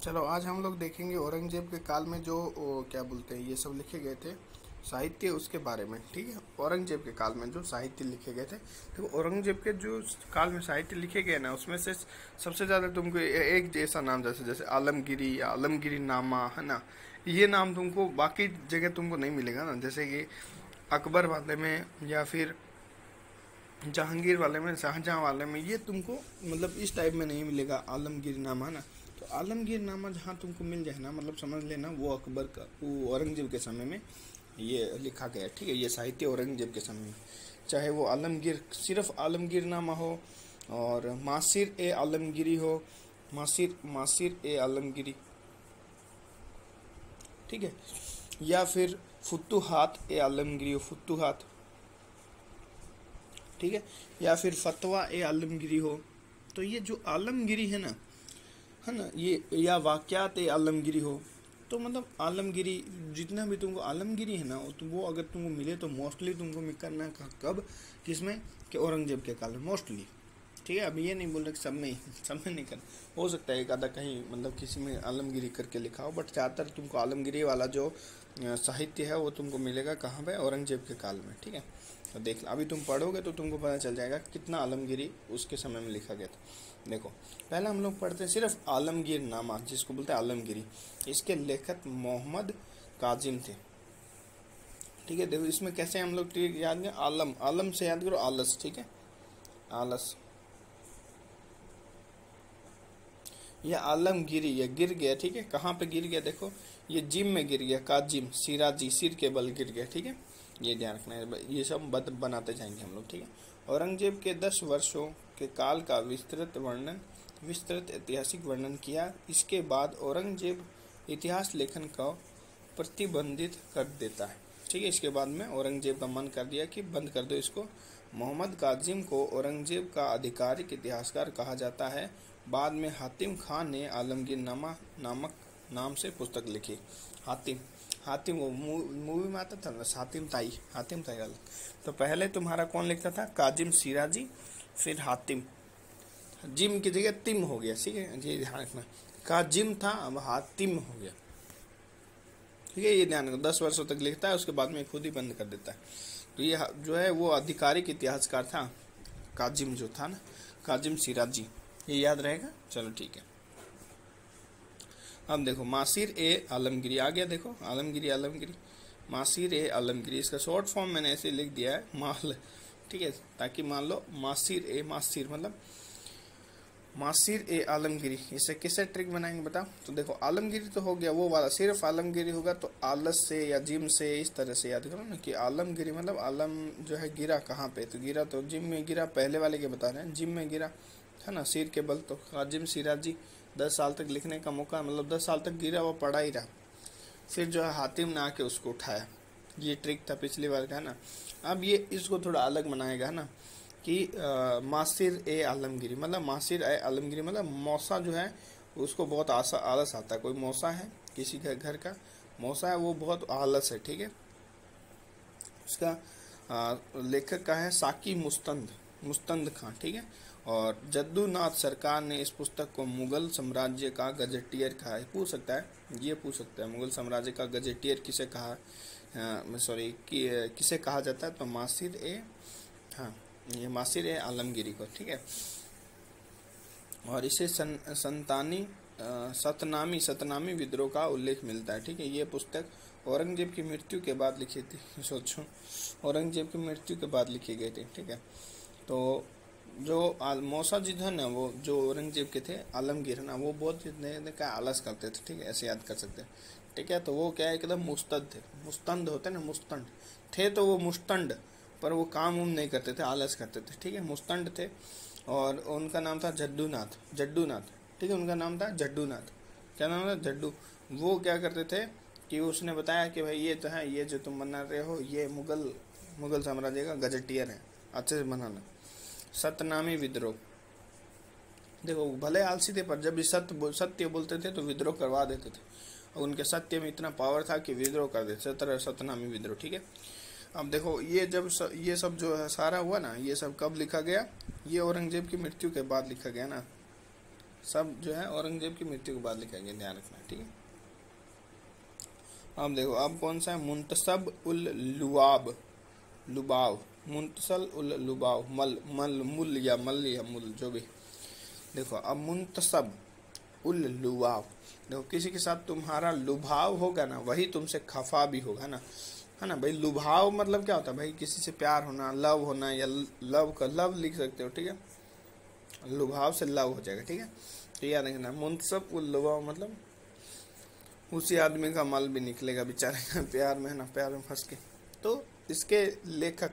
चलो आज हम लोग देखेंगे औरंगजेब के काल में जो क्या बोलते हैं ये सब लिखे गए थे साहित्य उसके बारे में। ठीक है, औरंगजेब के काल में जो साहित्य लिखे गए थे, तो औरंगजेब के जो काल में साहित्य लिखे गए ना उसमें से सबसे ज़्यादा तुमको एक जैसा नाम जैसे जैसे आलमगिरी या आलमगिरी नामा है ना, ये नाम तुमको बाकी जगह तुमको नहीं मिलेगा ना। जैसे कि अकबर वाले में या फिर जहांगीर वाले में, शाहजहां वाले में, ये तुमको मतलब इस टाइप में नहीं मिलेगा आलमगीर नामा ना। तो आलमगीर नामा जहाँ तुमको मिल जाए ना, मतलब समझ लेना वो अकबर का, वो औरंगजेब के समय में ये लिखा गया। ठीक है, ये साहित्य औरंगजेब के समय में, चाहे वो आलमगीर सिर्फ आलमगीर नामा हो और मासिर ए आलमगिरी हो, मासिर मासिर ए आलमगिरी, ठीक है, या फिर फुतुहात ए आलमगिरी हो, फुतुहात, ठीक है, या फिर फतवा ए आलमगिरी हो। तो ये जो आलमगिरी है ना, ये या वाक़यात ए आलमगिरी हो। तो मतलब आलमगिरी जितना भी तुमको आलमगिरी है ना, तो वो अगर तुमको मिले तो मोस्टली तुमको करना कब, किसमें, कि औरंगजेब के काल में मोस्टली। ठीक है, अब ये नहीं बोल रहे कि सब में नहीं करना, हो सकता है एक आधा कहीं मतलब किसी में आलमगिरी करके लिखा हो, बट ज़्यादातर तुमको आलमगिरी वाला जो साहित्य है वो तुमको मिलेगा कहाँ पे, औरंगजेब के काल में। ठीक है, तो देख अभी तुम पढ़ोगे तो तुमको पता चल जाएगा कितना आलमगिरी उसके समय में लिखा गया था। देखो पहले हम लोग पढ़ते हैं सिर्फ आलमगीर नामा, जिसको बोलते हैं आलमगिरी। इसके लेखक मोहम्मद काजिम थे। ठीक है, देखो इसमें कैसे हम लोग याद करें, आलम, आलम से याद करो आलस। ठीक है, आलस, यह आलमगिरी, ये गिर गया। ठीक है, कहाँ पे गिर गया, देखो ये जिम में गिर गया, काजिम, सिराजी, सिर के बल गिर गया। ठीक है, ये ध्यान रखना है, ये सब बनाते जाएंगे हम लोग। ठीक है, औरंगजेब के 10 वर्षों के काल का विस्तृत ऐतिहासिक वर्णन किया। इसके बाद औरंगजेब इतिहास लेखन को प्रतिबंधित कर देता है। ठीक है, इसके बाद में औरंगजेब का मन कर दिया कि बंद कर दो इसको। मोहम्मद काजिम को औरंगजेब का आधिकारिक इतिहासकार कहा जाता है। बाद में हातिम खान ने आलमगीर नामा नामक नाम से पुस्तक लिखी। हातिम, हातिम वो मूवी में आता था ना, हातिम ताई वाला। तो पहले तुम्हारा कौन लिखता था, काजिम सिराजी, फिर हातिम, जिम की जगह तिम हो गया। ठीक है, ये ध्यान रखना, काजिम था अब हातिम हो गया। ठीक है, ये ध्यान रखो, 10 वर्षों तक लिखता है, उसके बाद में खुद ही बंद कर देता है। तो ये जो है वो आधिकारिक इतिहासकार था, काजिम जो था ना, काजिम सिराजी, ये याद रहेगा। चलो ठीक है, अब देखो मासिर ए आलमगिरी आ गया। देखो आलमगिरी, मासिर ए आलमगिरी, इसका शॉर्ट फॉर्म मैंने ऐसे लिख दिया है माल। ठीक है, ताकि मान लो मासिर मतलब मासिर ए आलमगिरी, इसे किससे ट्रिक बनाएंगे बताओ। तो देखो आलमगिरी तो हो गया वो वाला, सिर्फ आलमगिरी होगा तो आलस से या जिम से, इस तरह से याद करो ना कि आलमगिरी मतलब आलम जो है गिरा कहाँ पे, तो गिरा तो जिम में गिरा, पहले वाले के बता रहे हैं, जिम में गिरा है ना, सिर के बल। तो काजिम सिराजी 10 साल तक लिखने का मौका, मतलब 10 साल तक गिरा वो पड़ा ही रहा। फिर जो है हातिम ने आके उसको उठाया, ये ट्रिक था पिछली बार का, है ना। अब ये इसको थोड़ा अलग बनाएगा ना कि मासिर ए आलमगिरी मतलब, मासिर ए आलमगिरी मतलब मौसा जो है उसको बहुत आलस आता है। कोई मौसा है, किसी के घर का मौसा है, वो बहुत आलस है। ठीक है, उसका लेखक का है साकी मुस्तंद खां। ठीक है, और जद्दूनाथ सरकार ने इस पुस्तक को मुगल साम्राज्य का गजेटियर कहा है। पूछ सकता है, ये पूछ सकता है मुगल साम्राज्य का गजेटियर किसे कहा, सॉरी किसे कहा जाता है, तो मासिर ए, हाँ ये मासिर ए आलमगिरी को। ठीक है, और इसे सतनामी विद्रोह का उल्लेख मिलता है। ठीक है, ये पुस्तक औरंगजेब की मृत्यु के बाद लिखी थी, सोचो औरंगजेब की मृत्यु के बाद लिखी गई थी। ठीक है, तो जो मौसा जी था ना, वो जो औरंगजेब के थे, आलमगीर है ना, वो बहुत का आलस करते थे। ठीक है, ऐसे याद कर सकते हैं। ठीक है, तो वो क्या है, एकदम मुस्तंद थे, मुस्तंद होते ना, मुस्तंड थे, तो वो मुस्तंड, पर वो काम उम नहीं करते थे, आलस करते थे। ठीक है, मुस्तंड थे, और उनका नाम था जड्डूनाथ। ठीक है, उनका नाम था जड्डूनाथ। क्या नाम था, जड्डू। वो क्या करते थे कि उसने बताया कि भाई ये तो है, ये जो तुम बना रहे हो ये मुगल साम्राज्य का गजेटियर है, अच्छे से बनाना। सतनामी विद्रोह, देखो भले आलसी थे, पर जब सत्य बोलते थे तो विद्रोह करवा देते थे, और उनके सत्य में इतना पावर था कि विद्रोह कर देते, सतनामी विद्रोह। ठीक है, अब देखो ये जब ये सब जो है सारा हुआ ना, ये सब कब लिखा गया, ये औरंगजेब की मृत्यु के बाद लिखा गया ना, सब जो है औरंगजेब की मृत्यु के बाद लिखा गया, ध्यान रखना, ठीक है। अब देखो अब कौन सा है, मुंतसब उल लुआब, लुबाव, मुंतसल उल लुबाव, मल मल मुल या मल या मुल जो भी। देखो अब मुंतसब उल लुबाव, देखो किसी के साथ तुम्हारा लुभाव होगा ना वही तुमसे खफा भी होगा ना, है ना भाई। लुभाव मतलब क्या होता है भाई, किसी से प्यार होना, लव होना, या लव का लव लिख सकते हो, ठीक है। लुभाव से लव हो जाएगा, ठीक है। तो याद रखना मुंतसब उल लुबाव मतलब उसी आदमी का मल भी निकलेगा बेचारे का, प्यार में है ना, प्यार में फंस के। तो इसके लेखक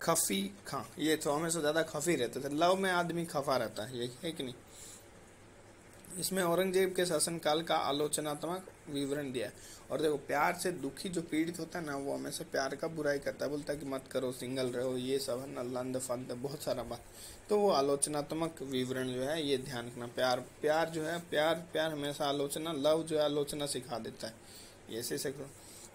खफी खां, ये तो हमेशा ज्यादा खफी रहते थे, लव में आदमी खफा रहता है, ये है कि नहीं। इसमें औरंगजेब के शासनकाल का आलोचनात्मक विवरण दिया है। और देखो प्यार से दुखी जो पीड़ित होता है ना, वो हमेशा प्यार का बुराई करता है, बोलता है कि मत करो, सिंगल रहो, ये सब है ना, लंद फंद बहुत सारा बात। तो वो आलोचनात्मक विवरण जो है ये ध्यान रखना। प्यार प्यार जो है, प्यार प्यार हमेशा आलोचना, लव जो है आलोचना सिखा देता है, ये ऐसे से करो।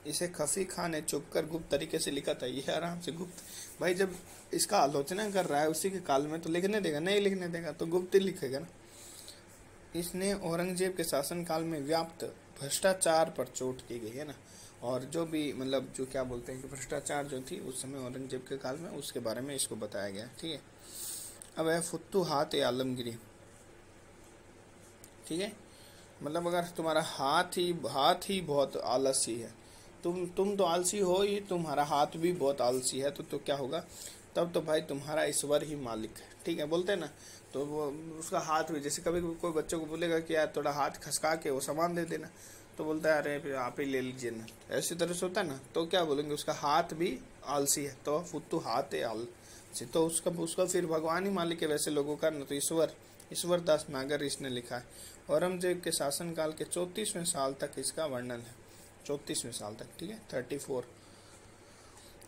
इसे खफी खां ने चुपकर गुप्त तरीके से लिखा था, ये आराम से गुप्त, भाई जब इसका आलोचना कर रहा है उसी के काल में तो लिखने देगा, नहीं लिखने देगा तो गुप्त ही लिखेगा ना। इसने औरंगजेब के शासनकाल में व्याप्त भ्रष्टाचार पर चोट की गई है ना, और जो भी मतलब जो क्या बोलते हैं कि भ्रष्टाचार जो थी उस समय औरंगजेब के काल में, उसके बारे में इसको बताया गया, ठीक है। अब है फुतुहात आलमगीरी, ठीक है। मतलब अगर तुम्हारा हाथ ही बहुत आलसी है, तुम तो आलसी हो ही, तुम्हारा हाथ भी बहुत आलसी है, तो क्या होगा तब, तो भाई तुम्हारा ईश्वर ही मालिक है, ठीक है, बोलते हैं ना। तो वो उसका हाथ भी, जैसे कभी कोई बच्चों को बोलेगा कि यार थोड़ा हाथ खसका के वो सामान दे देना, तो बोलता है अरे आप ही ले लीजिए ना, ऐसी तरह से होता है ना। तो क्या बोलेंगे, उसका हाथ भी आलसी है, तो फुतु हाथ है आलसी, तो उसका फिर भगवान ही मालिक है वैसे लोगों का ना। तो ईश्वर दास नागर इसने लिखा है। औरंगजेब के शासनकाल के 34वें साल तक इसका वर्णन है, 34वें साल तक, ठीक है, 34।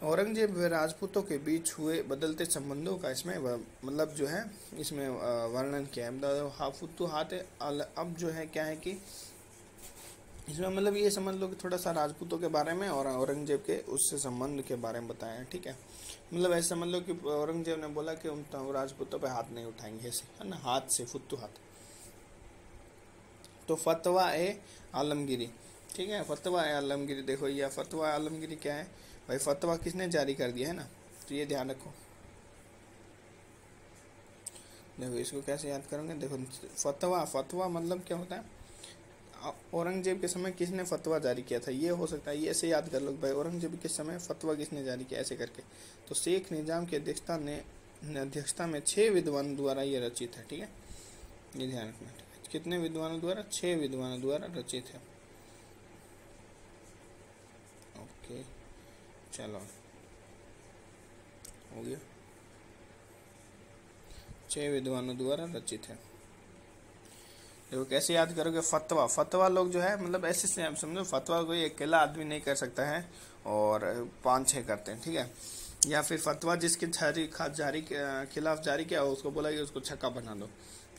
औरंगजेब व राजपूतों के बीच हुए बदलते संबंधों का इसमें मतलब जो है इसमें वर्णन किया है। फुतुहात अब जो है क्या है कि इसमें मतलब ये समझ लो कि थोड़ा सा राजपूतों के बारे में और औरंगजेब के उससे संबंध के बारे में बताया है, ठीक है। मतलब ऐसे समझ लो कि औरंगजेब ने बोला कि हम राजपूतों पे हाथ नहीं उठाएंगे, ऐसे है ना, हाथ से फुतुहात। तो फतवा ए आलमगीरी, ठीक है, फतवा ए आलमगीरी, देखो ये फतवा आलमगीरी क्या है भाई, फतवा किसने जारी कर दिया है ना, तो ये ध्यान रखो। देखो इसको कैसे याद करोगे, देखो फतवा मतलब क्या होता है, औरंगजेब के समय किसने फतवा जारी किया था, ये हो सकता है, ये ऐसे याद कर लो भाई, औरंगजेब के समय फतवा किसने जारी किया, ऐसे करके। तो शेख निजाम की अध्यक्षता में 6 विद्वानों द्वारा ये रचित है, ठीक है, ये ध्यान रखना, ठीक है। कितने विद्वानों द्वारा, 6 विद्वानों द्वारा रचित है, ओके चलो हो गया, 6 विद्वानों द्वारा रचित है। देखो कैसे याद करोगे, फतवा लोग जो है मतलब ऐसे से आप समझो, फतवा कोई अकेला आदमी नहीं कर सकता है और 5-6 करते हैं, ठीक है। या फिर फतवा जिसके खिलाफ जारी किया उसको बोला कि उसको छक्का बना दो,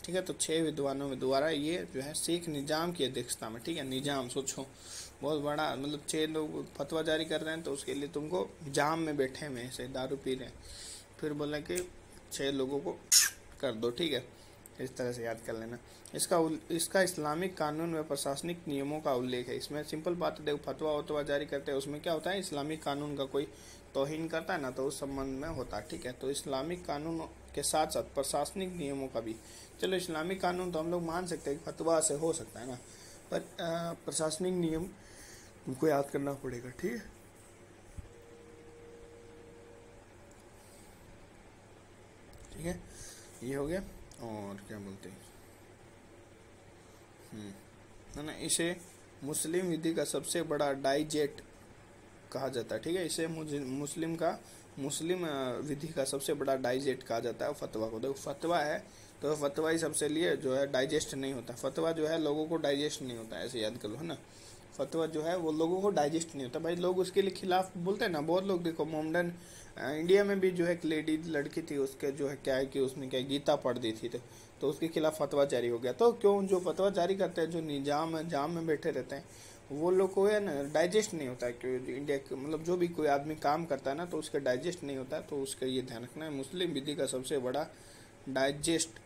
ठीक है। तो 6 विद्वानों द्वारा ये जो है शेख निजाम की अध्यक्षता में, ठीक है, निजाम सोचो बहुत बड़ा, मतलब 6 लोग फतवा जारी कर रहे हैं, तो उसके लिए तुमको जाम में बैठे हुए ऐसे दारू पी रहे हैं, फिर बोला कि 6 लोगों को कर दो, ठीक है, इस तरह से याद कर लेना। इसका इस्लामिक कानून व प्रशासनिक नियमों का उल्लेख है। इसमें सिंपल बात है, देखो फतवा जारी करते हैं, उसमें क्या होता है, इस्लामिक कानून का कोई तौहीन करता है ना, तो उस संबंध में होता है, ठीक है। तो इस्लामिक कानून के साथ साथ प्रशासनिक नियमों का भी, चलो इस्लामिक कानून तो हम लोग मान सकते हैं कि फतवा से हो सकता है ना, पर प्रशासनिक नियम तुमको याद करना पड़ेगा, ठीक है। ठीक है, ये हो गया। और क्या बोलते हैं है ना, इसे मुस्लिम विधि का सबसे बड़ा डाइजेट कहा जाता है, ठीक है। इसे मुस्लिम विधि का सबसे बड़ा डाइजेट कहा जाता है फतवा को। देखो फतवा है तो फतवा ही सबसे लिए जो है डाइजेस्ट नहीं होता, फतवा जो है लोगों को डाइजेस्ट नहीं होता, ऐसे याद कर लो, है ना। फतवा जो है वो लोगों को डाइजेस्ट नहीं होता भाई, लोग उसके लिए खिलाफ बोलते हैं ना, बहुत लोग। देखो मोमडन इंडिया में भी जो है एक लेडी लड़की थी, उसके जो है क्या है कि उसने क्या गीता पढ़ दी थी, तो उसके खिलाफ फतवा जारी हो गया। तो क्यों, जो फतवा जारी करते हैं, जो जाम में बैठे रहते हैं, वो लोग को है ना डाइजेस्ट नहीं होता है, क्यों इंडिया के मतलब जो भी कोई आदमी काम करता है ना, तो उसका डाइजेस्ट नहीं होता है, तो उसका ये ध्यान रखना है। मुस्लिम विधि का सबसे बड़ा डाइजेस्ट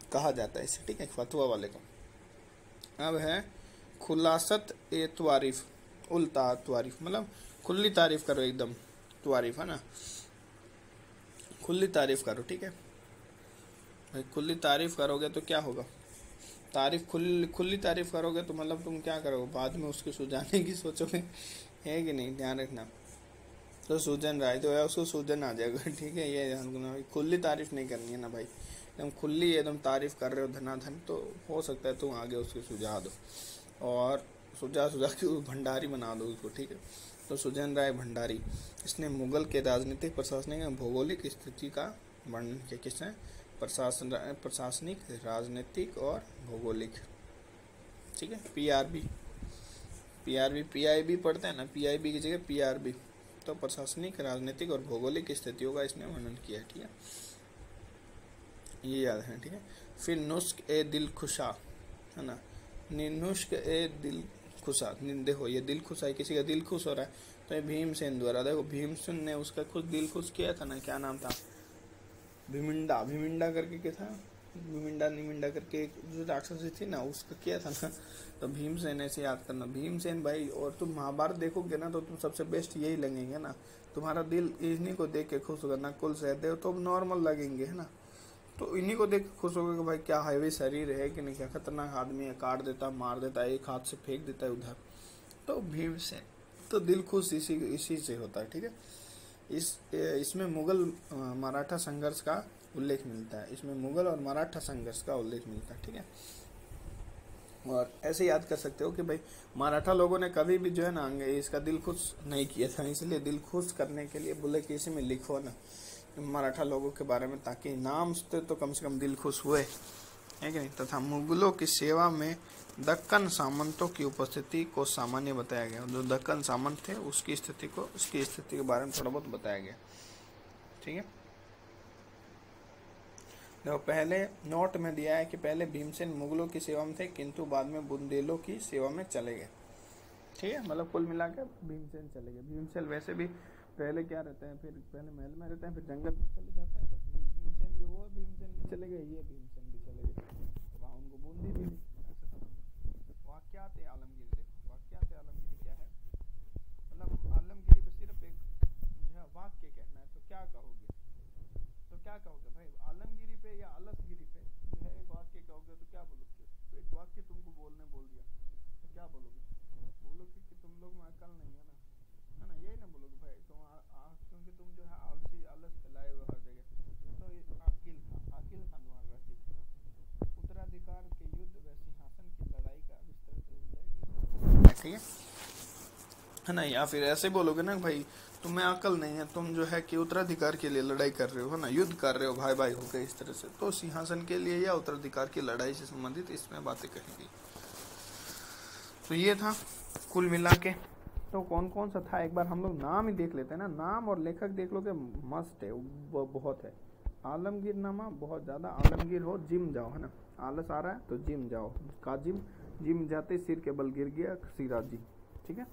कहा जाता है इसे, ठीक है, फतवा वाले को। अब है खुलासत ए त्वारिफ, उल्टा त्वारिफ मतलब खुली तारीफ करो एकदम, त्वारिफ है ना, खुली तारीफ करो, ठीक है भाई। खुली तारीफ करोगे तो क्या होगा, तारीफ खुली तारीफ करोगे तो मतलब तुम क्या करोगे, बाद में उसको सुझाने की सोचोगे, है कि नहीं, ध्यान रखना। तो सूजन रहा है तो उसको सूजन आ जाएगा, ठीक है, ये ध्यान रखना भाई, खुली तारीफ नहीं करनी है ना भाई, एकदम खुली एकदम तारीफ कर रहे हो धनाधन, तो हो सकता है तुम आगे उसको सुझा दो और सुझा के भंडारी बना दो उसको, ठीक है। तो सुजन राय भंडारी, इसने मुगल के राजनीतिक, प्रशासनिक एवं भौगोलिक स्थिति का वर्णन किया। किसने, प्रशासनिक, राजनीतिक और भौगोलिक, ठीक है। पीआरबी पीआईबी पढ़ते हैं ना, पीआईबी की जगह पीआरबी, तो प्रशासनिक, राजनीतिक और भौगोलिक स्थितियों का इसने वर्णन किया, ठीक है, ये याद है, ठीक है। फिर नुस्ख ए दिल खुशा, है ना, नुस्ख ए दिल खुशा, देखो ये दिल खुश है, किसी का दिल खुश हो रहा है तो ये भीमसेन द्वारा, देखो भीमसेन ने उसका खुद दिल खुश किया था ना, क्या नाम था, भीमिंडा करके क्या था, निमिंडा करके जो राक्षसी थी ना, उसका किया था ना, तो भीमसेन ऐसे याद करना, भीमसेन भाई। और तुम महाभारत देखोगे ना तो तुम सबसे बेस्ट यही लगेंगे ना, तुम्हारा दिल इन्हीं को देख के खुश होगा, नकुल सहदेव तो नॉर्मल लगेंगे, है ना, तो इन्हीं को देख खुश होगा कि भाई क्या हैवी शरीर है कि नहीं, क्या खतरनाक आदमी है, काट देता, मार देता, एक हाथ से फेंक देता है उधर, तो भीमसेन, तो दिल खुश इसी से होता है, ठीक है। इसमें मुगल मराठा संघर्ष का उल्लेख मिलता है, इसमें मुगल और मराठा संघर्ष का उल्लेख मिलता है, ठीक है। और ऐसे याद कर सकते हो कि भाई मराठा लोगों ने कभी भी जो है ना इसका दिल खुश नहीं किया था, इसलिए दिल खुश करने के लिए बोले कि इसी में लिखो ना मराठा लोगों के बारे में, ताकि नाम से तो कम से कम दिल खुश हुए, है कि नहीं। तथा मुगलों की सेवा में दक्कन सामंतों की उपस्थिति को सामान्य बताया गया, जो दक्कन सामंत थे उसकी स्थिति के बारे में थोड़ा बहुत बताया गया, ठीक है। देखो पहले नोट में दिया है कि पहले भीमसेन मुगलों की सेवा में थे, किंतु बाद में बुंदेलों की सेवा में चले गए, ठीक है, मतलब कुल मिलाकर भीमसेन चले गए। भीमसेन वैसे भी पहले क्या रहते हैं, फिर पहले महल में रहते हैं, फिर जंगल में चले जाते हैं, तो भीमसेन भी चले गए, ये भीमसेन भी चले गए, वहाँ उनको बूंदी भी वाक्यात आलमगीरी, देखो वाक्यात आलमगीरी क्या है, मतलब आलमगीरी पे सिर्फ एक जो है वाक्य कहना है, तो क्या कहोगे भाई आलमगीरी पे या आलसगिरी पे जो है एक वाक्य कहोगे तो क्या बोलोगे, तो एक वाक्य तुमको बोल दिया तो क्या बोलोगे कि तुम लोग में अकल नहीं है ना, यही ना बोलोगे भाई तुम क्योंकि तुम जो है आलसी आलस फैलाए हुए हर जगह, तो आकिल था तुम्हारा रचित उत्तराधिकार के युद्ध व सिंहासन की लड़ाई का विस्तृत उल्लेख, ठीक है ना। या फिर ऐसे बोलोगे ना भाई तुम्हें अकल नहीं है, तुम जो है कि उत्तराधिकार के लिए लड़ाई कर रहे हो, है ना, युद्ध कर रहे हो भाई होकर इस तरह से, तो सिंहासन के लिए या उत्तराधिकार की लड़ाई से संबंधित इसमें बातें कही गई। तो ये था कुल मिला के, तो कौन कौन सा था एक बार हम लोग नाम ही देख लेते हैं ना, नाम और लेखक देख लो कि मस्त है, वो बहुत है। आलमगीर नामा बहुत ज्यादा, आलमगीर हो जिम जाओ, है ना, आलस आ रहा है तो जिम जाओ, जिम जाते सिर के बल गिर गया सिराजी, ठीक है।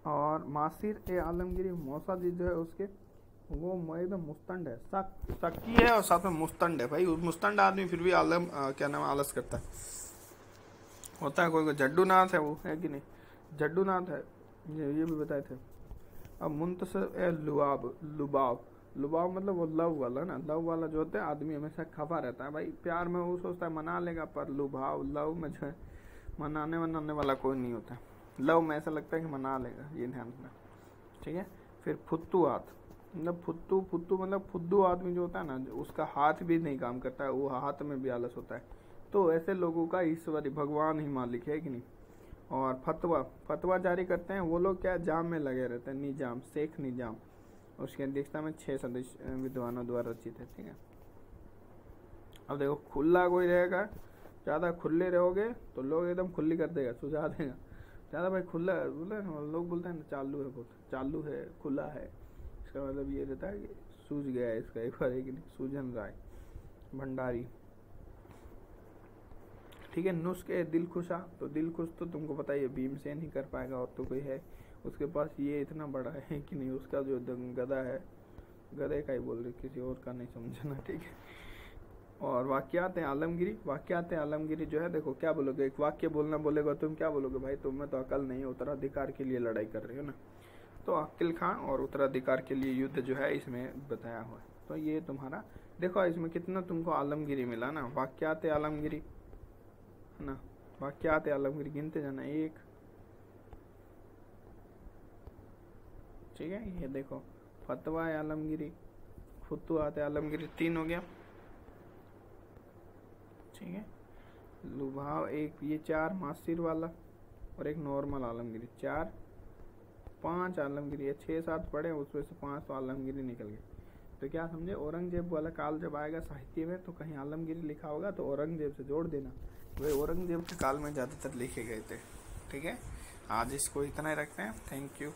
और मासिर ए आलमगीरी मौसा जी जो है उसके वो एकदम मुस्तंड है, शक्की है और साथ में मुस्तंड है भाई, मुस्तंड आदमी फिर भी क्या नाम आलस करता है, होता है कोई जड्डूनाथ है वो, है कि नहीं, जड्डूनाथ है, ये भी बताए थे। अब मुंतसर ए लुबाव मतलब वो लव वाला ना, लव वाला जो होता है आदमी हमेशा खफा रहता है भाई, प्यार में वो सोचता है मना लेगा, पर लव में जो है मनाने वाला कोई नहीं होता, लव में ऐसा लगता है कि मना लेगा, ये ध्यान रखना, ठीक है। फिर फुत्तुआत मतलब फुत्तू मतलब फुद्दू आदमी जो होता है ना, उसका हाथ भी नहीं काम करता है, वो हाथ में भी आलस होता है, तो ऐसे लोगों का ईश्वरी भगवान ही मालिक है कि नहीं। और फतवा जारी करते हैं वो लोग क्या जाम में लगे रहते हैं, निजाम शेख निजाम, उसकी अध्यक्षता में 6 सदस्य विद्वानों द्वारा रचित है, ठीक है। अब देखो खुला कोई रहेगा, ज़्यादा खुले रहोगे तो लोग एकदम खुली कर देगा, सुझा देगा, ज़्यादा भाई खुला बोले लोग बोलते हैं ना चालू है, बहुत चालू है, खुला है, इसका मतलब ये रहता है कि सूझ गया है इसका, एक बार है कि नहीं। सूजन राय भंडारी, ठीक है। नुस्खे दिल खुशा, तो दिल खुश तो तुमको पता ही है भीमसेन ही कर पाएगा, और तो कोई है उसके पास ये इतना बड़ा है कि नहीं, उसका जो गदा है, गधे का ही बोल रहे, किसी और का नहीं समझना, ठीक है। और वाक्यात आलमगिरी, वाक्यात आलमगिरी जो है देखो क्या बोलोगे, एक वाक्य बोलना बोलेगा तुम क्या बोलोगे, भाई तुम्हें तो अकल नहीं, उत्तराधिकार के लिए लड़ाई कर रहे हो ना। तो अक्ल खां और उत्तराधिकार के लिए युद्ध जो है इसमें बताया हुआ है। तो ये तुम्हारा देखो इसमें कितना तुमको आलमगिरी मिला ना, वाक्यात आलमगिरी है ना, वाक्यात आलमगिरी गिनते जाना, एक, ठीक है। ये देखो फतवा आलमगिरी, फुतुआत आलमगिरी, 3 हो गया, ठीक है। लुभाव एक, ये 4 मासिर वाला और एक नॉर्मल आलमगिरी, 4 5 आलमगिरी है, 6-7 पढ़े उसमें से 5 तो आलमगिरी निकल गए। तो क्या समझे, औरंगजेब वाला काल जब आएगा साहित्य में तो कहीं आलमगिरी लिखा होगा तो औरंगजेब से जोड़ देना, वे औरंगजेब के काल में ज़्यादातर लिखे गए थे, ठीक है। आज इसको इतना ही रखते हैं, थैंक यू।